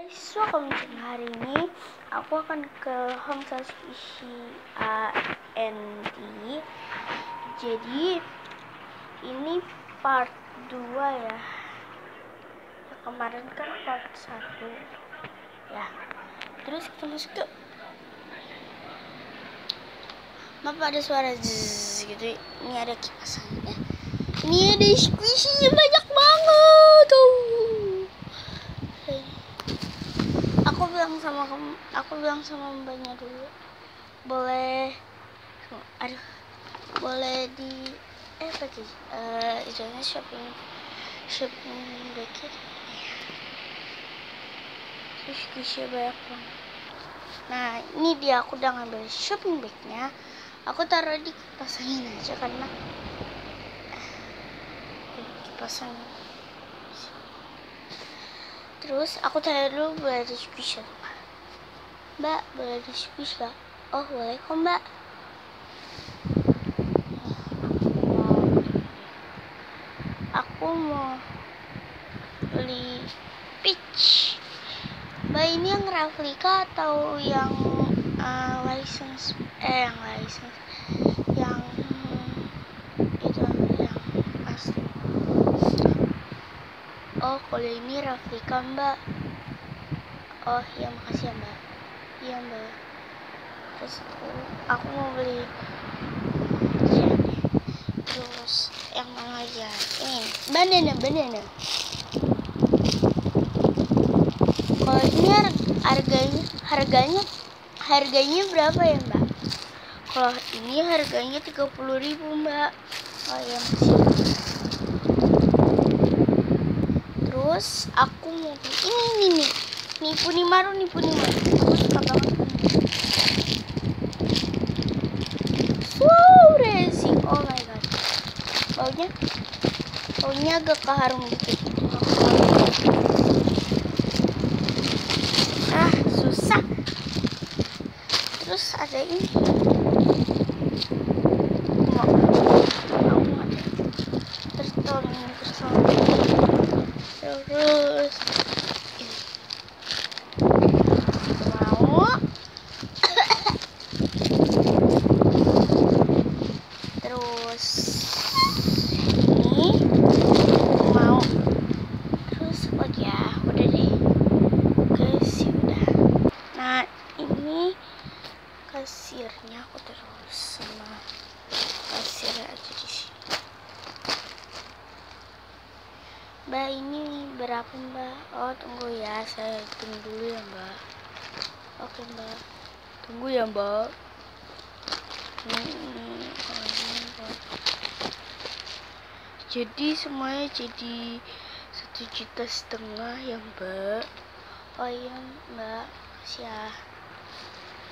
Welcome channel. Hari ini aku akan ke Home Squishy AND. Jadi ini part 2 ya. Kemarin kan part 1 ya. Terus kita masuk tuh. Maaf ada suara zzz gitu. Ini ada kipasannya. Ini ada squishy banyak banget tuh. Aku bilang sama mbaknya dulu, boleh di itu shopping bag ya. Terus bisa banyak banget. Nah ini dia, aku udah ngambil shopping bagnya, aku taruh di kipas angin aja karena kipas angin. Terus aku tanya dulu, boleh di squishy Mbak, boleh di squishy gak? Oh boleh kok mbak. Aku mau beli peach. Mbak, ini yang replika atau yang license? Yang itu yang asli. Oh, kalau ini replika mbak. Oh ya, makasih ya mbak. Iya mbak. Terus aku mau beli ini. Terus yang mana aja? Ini banana. Kalau ini harganya berapa ya mbak? Kalau ini harganya 30.000 mbak. Oh ya, masih. Terus aku mau beli ini nipu Nimaru. Aku suka banget. Wow, racing. Oh my god. Baunya agak keharum dikit. Susah. Terus ada ini. Terus udah deh guys, udah. Nah ini kasirnya, aku terus sama kasir aja di sini. Mbak, ini berapa mbak? Oh tunggu ya, saya hitung dulu ya mbak. Oke mbak, tunggu ya mbak. Jadi semuanya jadi 1,5 juta ya mbak. Oh iya mbak, makasih ya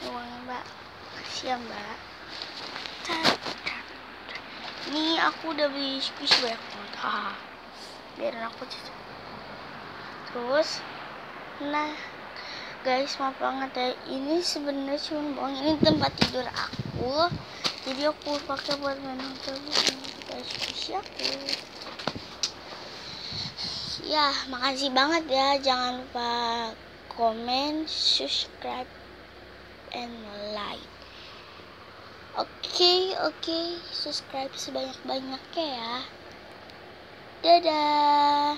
uangnya mbak. Makasih ya mbak. Ini aku udah beli squishy banyak banget. Biarin aku cuci. Terus nah guys, maaf banget ya, ini sebenarnya cuma bohong. Ini tempat tidur aku, jadi aku pakai buat main squishy aku. Ya, makasih banget ya. Jangan lupa komen, subscribe, and like. Oke, subscribe sebanyak-banyaknya ya. Dadah.